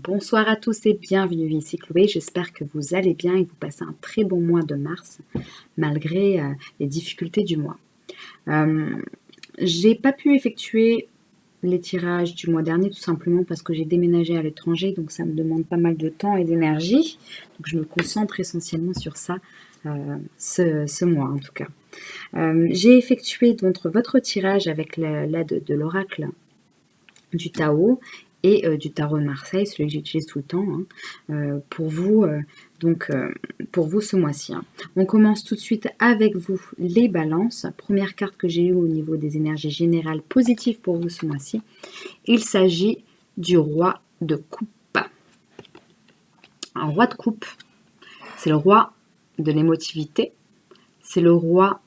Bonsoir à tous et bienvenue ici Chloé, j'espère que vous allez bien et que vous passez un très bon mois de mars malgré les difficultés du mois. J'ai pas pu effectuer les tirages du mois dernier tout simplement parce que j'ai déménagé à l'étranger, donc ça me demande pas mal de temps et d'énergie, donc je me concentre essentiellement sur ça ce mois en tout cas. J'ai effectué donc votre tirage avec l'aide de l'oracle du Tao et du tarot de Marseille, celui que j'utilise tout le temps, pour vous, pour vous ce mois-ci. On commence tout de suite avec vous les balances. Première carte que j'ai eue au niveau des énergies générales positives pour vous ce mois-ci. Il s'agit du roi de coupe. Un roi de coupe, c'est le roi de l'émotivité, c'est le roi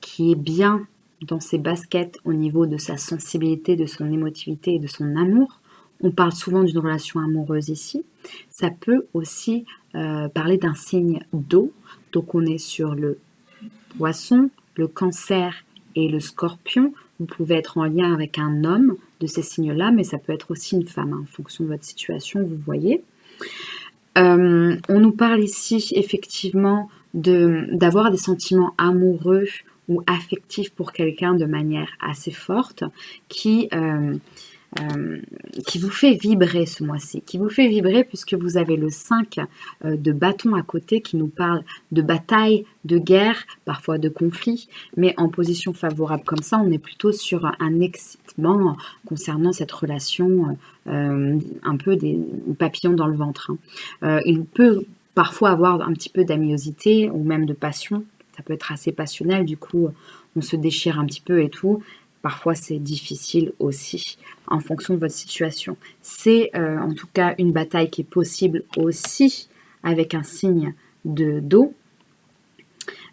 qui est bien dans ses baskets au niveau de sa sensibilité, de son émotivité et de son amour. On parle souvent d'une relation amoureuse ici. Ça peut aussi parler d'un signe d'eau. Donc on est sur le poisson, le cancer et le scorpion. Vous pouvez être en lien avec un homme de ces signes-là, mais ça peut être aussi une femme, en fonction de votre situation, vous voyez. On nous parle ici effectivement d'avoir des sentiments amoureux ou affectifs pour quelqu'un de manière assez forte qui vous fait vibrer ce mois-ci, qui vous fait vibrer puisque vous avez le 5 de bâton à côté qui nous parle de bataille, de guerre, parfois de conflit, mais en position favorable comme ça, on est plutôt sur un excitement concernant cette relation, un peu des papillons dans le ventre. Il peut parfois avoir un petit peu d'amiosité ou même de passion, ça peut être assez passionnel, du coup on se déchire un petit peu et tout. Parfois, c'est difficile aussi, en fonction de votre situation. C'est en tout cas une bataille qui est possible aussi avec un signe d'eau,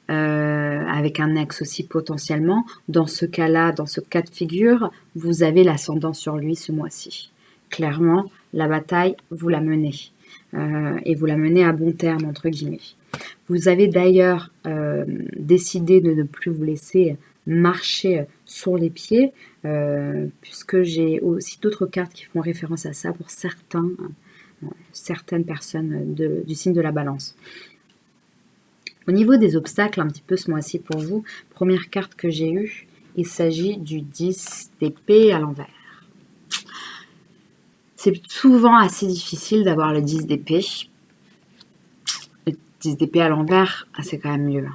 avec un ex aussi potentiellement. Dans ce cas-là, dans ce cas de figure, vous avez l'ascendant sur lui ce mois-ci. Clairement, la bataille, vous la menez. Et vous la menez à bon terme, entre guillemets. Vous avez d'ailleurs décidé de ne plus vous laisser marcher sur les pieds, puisque j'ai aussi d'autres cartes qui font référence à ça pour certaines personnes du signe de la balance. Au niveau des obstacles, un petit peu ce mois-ci pour vous, première carte que j'ai eue, il s'agit du 10 d'épée à l'envers. C'est souvent assez difficile d'avoir le 10 d'épée. Le 10 d'épée à l'envers, c'est quand même mieux.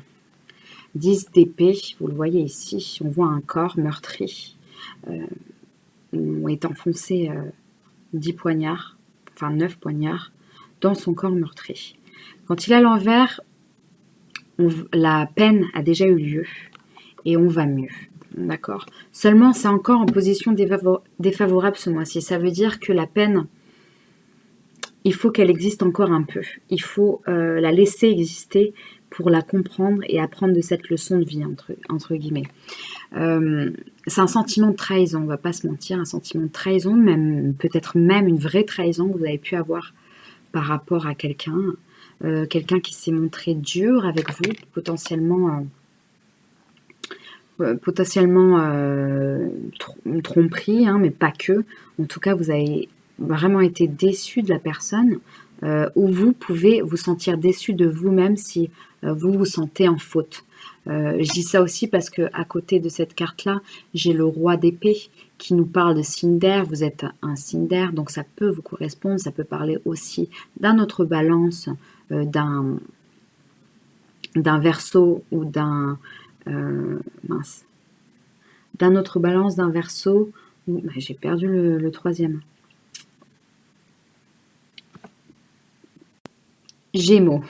10 d'épée, vous le voyez ici, on voit un corps meurtri, où est enfoncé 10 poignards, enfin 9 poignards, dans son corps meurtri. Quand il est à l'envers, la peine a déjà eu lieu et on va mieux. D'accord. Seulement, c'est encore en position défavorable ce mois-ci. Ça veut dire que la peine, il faut qu'elle existe encore un peu. Il faut la laisser exister pour la comprendre et apprendre de cette leçon de vie, entre guillemets. C'est un sentiment de trahison, on ne va pas se mentir, un sentiment de trahison, peut-être même une vraie trahison que vous avez pu avoir par rapport à quelqu'un, quelqu'un qui s'est montré dur avec vous, potentiellement une tromperie, mais pas que. En tout cas, vous avez vraiment été déçu de la personne, ou vous pouvez vous sentir déçu de vous-même si vous vous sentez en faute. Je dis ça aussi parce que à côté de cette carte-là, j'ai le roi d'épée qui nous parle de signe d'air. Vous êtes un signe d'air, donc ça peut vous correspondre. Ça peut parler aussi d'un autre balance, d'un Verseau ou d'un autre balance, d'un Verseau. J'ai perdu le troisième. Gémeaux.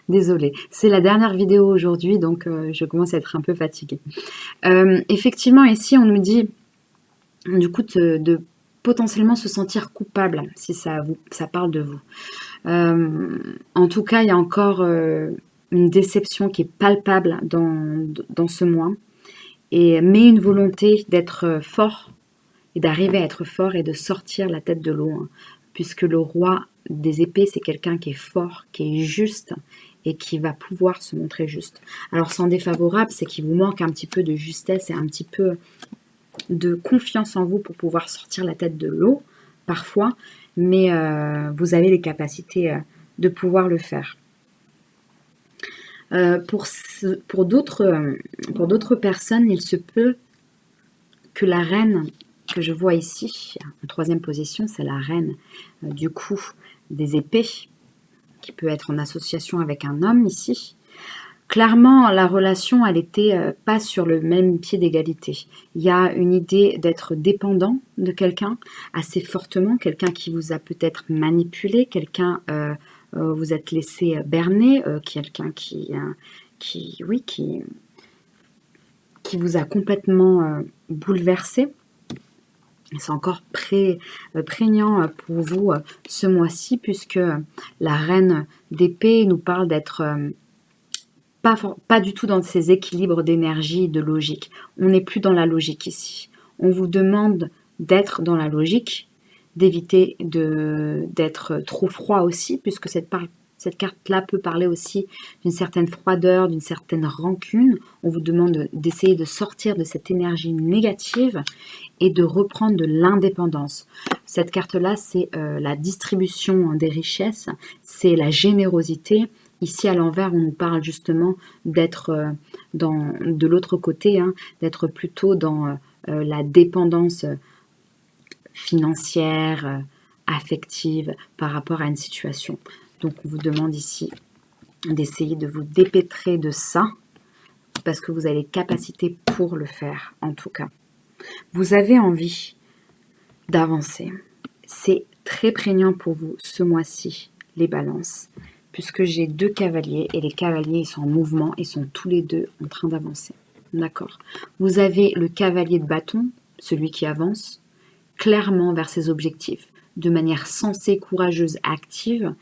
Désolée, c'est la dernière vidéo aujourd'hui, donc je commence à être un peu fatiguée. Effectivement, ici, on nous dit, du coup, de potentiellement se sentir coupable, si ça parle de vous. En tout cas, il y a encore une déception qui est palpable dans ce mois, mais une volonté d'être fort, et d'arriver à être fort et de sortir la tête de l'eau, puisque le roi des épées, c'est quelqu'un qui est fort, qui est juste, et qui va pouvoir se montrer juste. Alors, sans défavorable, c'est qu'il vous manque un petit peu de justesse et un petit peu de confiance en vous pour pouvoir sortir la tête de l'eau, parfois, mais vous avez les capacités de pouvoir le faire. Pour d'autres personnes, il se peut que la reine que je vois ici, en troisième position, c'est la reine du coup des épées, qui peut être en association avec un homme ici. Clairement, la relation, elle n'était pas sur le même pied d'égalité. Il y a une idée d'être dépendant de quelqu'un assez fortement, quelqu'un qui vous a peut-être manipulé, quelqu'un vous êtes laissé berner, quelqu'un qui vous a complètement bouleversé. C'est encore prégnant pour vous ce mois-ci, puisque la reine d'épée nous parle d'être pas du tout dans ces équilibres d'énergie et de logique. On n'est plus dans la logique ici. On vous demande d'être dans la logique, d'éviter d'être trop froid aussi, puisque cette carte-là peut parler aussi d'une certaine froideur, d'une certaine rancune. On vous demande d'essayer de sortir de cette énergie négative et de reprendre de l'indépendance. Cette carte-là, c'est la distribution des richesses, c'est la générosité. Ici, à l'envers, on nous parle justement d'être de l'autre côté, d'être plutôt dans la dépendance financière, affective par rapport à une situation. Donc, on vous demande ici d'essayer de vous dépêtrer de ça, parce que vous avez les capacités pour le faire, en tout cas. Vous avez envie d'avancer. C'est très prégnant pour vous ce mois-ci, les balances, puisque j'ai 2 cavaliers, et les cavaliers ils sont en mouvement, ils sont tous les deux en train d'avancer. D'accord. Vous avez le cavalier de bâton, celui qui avance, clairement vers ses objectifs, de manière sensée, courageuse, active,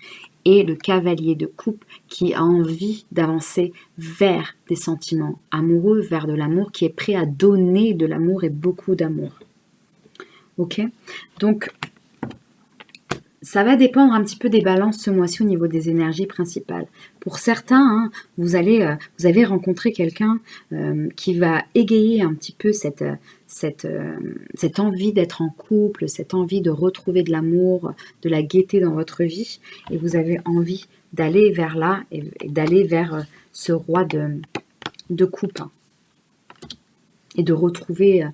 et le cavalier de coupe qui a envie d'avancer vers des sentiments amoureux, vers de l'amour, qui est prêt à donner de l'amour et beaucoup d'amour. Ok? Donc, ça va dépendre un petit peu des balances ce mois-ci au niveau des énergies principales. Pour certains, vous avez rencontré quelqu'un qui va égayer un petit peu cette envie d'être en couple, cette envie de retrouver de l'amour, de la gaieté dans votre vie, et vous avez envie d'aller vers là et d'aller vers ce roi de coupe, et de retrouver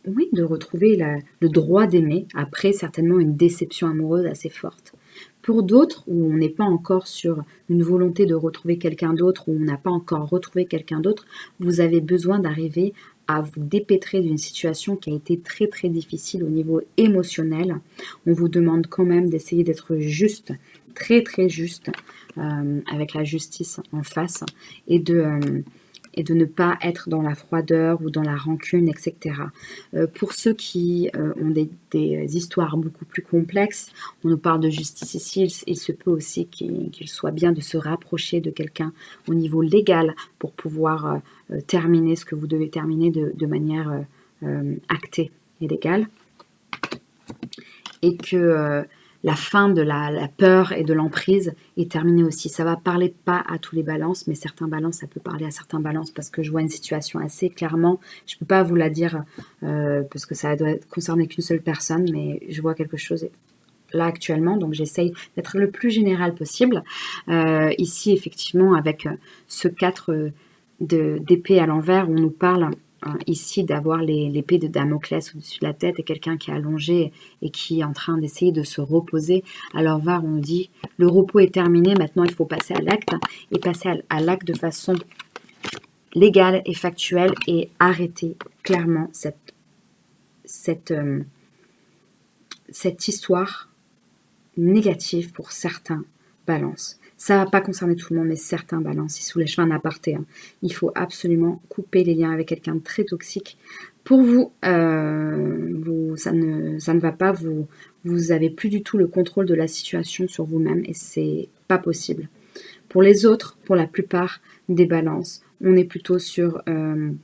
le droit d'aimer, après certainement une déception amoureuse assez forte. Pour d'autres, où on n'est pas encore sur une volonté de retrouver quelqu'un d'autre, où on n'a pas encore retrouvé quelqu'un d'autre, vous avez besoin d'arriver à vous dépêtrer d'une situation qui a été très très difficile au niveau émotionnel. On vous demande quand même d'essayer d'être juste, très très juste, avec la justice en face, et de ne pas être dans la froideur ou dans la rancune, etc. Pour ceux qui ont des histoires beaucoup plus complexes, on nous parle de justice ici, il se peut aussi qu'il soit bien de se rapprocher de quelqu'un au niveau légal pour pouvoir terminer ce que vous devez terminer de manière actée et légale. Et que la fin de la peur et de l'emprise est terminée aussi. Ça va parler pas à tous les balances, mais certains balances, ça peut parler à certains balances, parce que je vois une situation assez clairement. Je peux pas vous la dire parce que ça doit concerner qu'une seule personne, mais je vois quelque chose là actuellement, donc j'essaye d'être le plus général possible. Ici, effectivement, avec ce 4 d'épée à l'envers, on nous parle ici d'avoir l'épée de Damoclès au-dessus de la tête, et quelqu'un qui est allongé et qui est en train d'essayer de se reposer. À l'envers, on dit le repos est terminé, maintenant il faut passer à l'acte, et passer à l'acte de façon légale et factuelle, et arrêter clairement cette histoire négative pour certains balances. Ça ne va pas concerner tout le monde, mais certains balances. Ici, je fais un aparté. Il faut absolument couper les liens avec quelqu'un de très toxique. Pour vous, ça ne va pas. Vous avez plus du tout le contrôle de la situation sur vous-même, et c'est pas possible. Pour les autres, pour la plupart des balances, on est plutôt sur une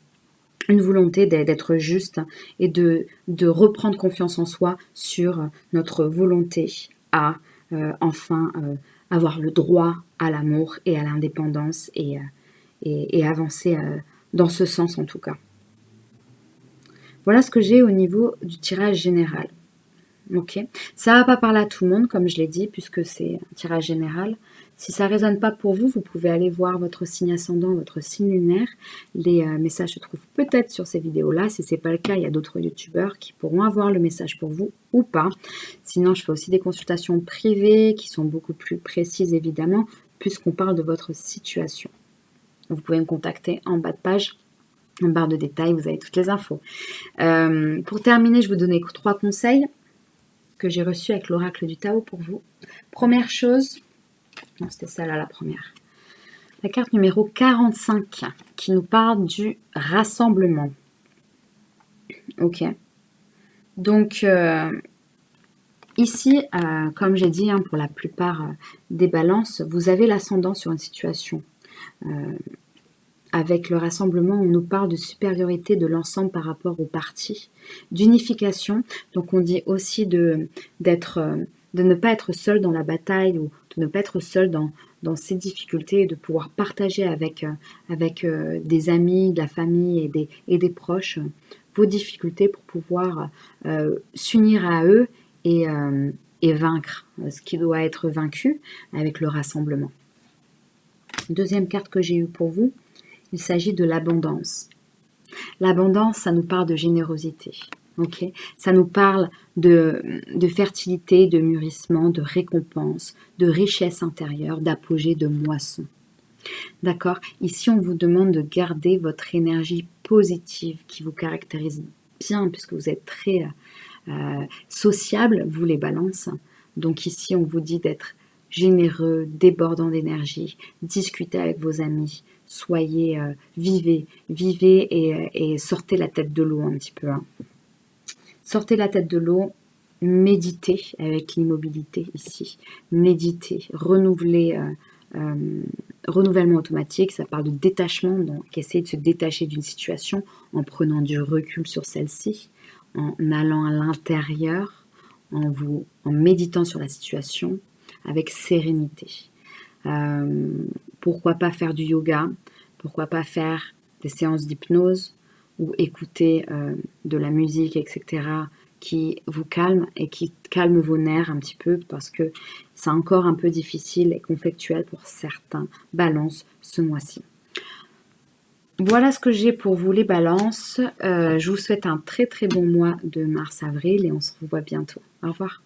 volonté d'être juste et de reprendre confiance en soi sur notre volonté à enfin avoir le droit à l'amour et à l'indépendance, et avancer dans ce sens en tout cas. Voilà ce que j'ai au niveau du tirage général. Ok, ça va pas parler à tout le monde, comme je l'ai dit, puisque c'est un tirage général. Si ça résonne pas pour vous, vous pouvez aller voir votre signe ascendant, votre signe lunaire. Les messages se trouvent peut-être sur ces vidéos-là. Si c'est pas le cas, il y a d'autres youtubeurs qui pourront avoir le message pour vous ou pas. Sinon, je fais aussi des consultations privées qui sont beaucoup plus précises, évidemment, puisqu'on parle de votre situation. Vous pouvez me contacter en bas de page. En barre de détails, vous avez toutes les infos. Pour terminer, je vais vous donner 3 conseils que j'ai reçus avec l'oracle du Tao pour vous. Première chose, non, c'était celle-là la première. La carte numéro 45 qui nous parle du rassemblement. Ok. Donc, ici, comme j'ai dit, pour la plupart des balances, vous avez l'ascendant sur une situation. Avec le rassemblement, on nous parle de supériorité de l'ensemble par rapport aux parties, d'unification. Donc on dit aussi de ne pas être seul dans la bataille ou de ne pas être seul dans ses difficultés et de pouvoir partager avec des amis, de la famille et des proches vos difficultés pour pouvoir s'unir à eux et vaincre ce qui doit être vaincu avec le rassemblement. Deuxième carte que j'ai eue pour vous, il s'agit de l'abondance. L'abondance, ça nous parle de générosité. Okay, ça nous parle de fertilité, de mûrissement, de récompense, de richesse intérieure, d'apogée, de moisson. D'accord? Ici, on vous demande de garder votre énergie positive qui vous caractérise bien, puisque vous êtes très sociable, vous les balances. Donc ici, on vous dit d'être généreux, débordant d'énergie, discutez avec vos amis, soyez, vivez et sortez la tête de l'eau un petit peu. Sortez la tête de l'eau, méditez avec l'immobilité ici, méditez, renouvelez, renouvellement automatique, ça parle de détachement, donc essayez de se détacher d'une situation en prenant du recul sur celle-ci, en allant à l'intérieur, en méditant sur la situation, avec sérénité. Pourquoi pas faire du yoga? Pourquoi pas faire des séances d'hypnose ou écouter de la musique, etc., qui vous calme et qui calme vos nerfs un petit peu parce que c'est encore un peu difficile et conflictuel pour certains balances ce mois-ci. Voilà ce que j'ai pour vous les balances. Je vous souhaite un très très bon mois de mars-avril et on se revoit bientôt. Au revoir.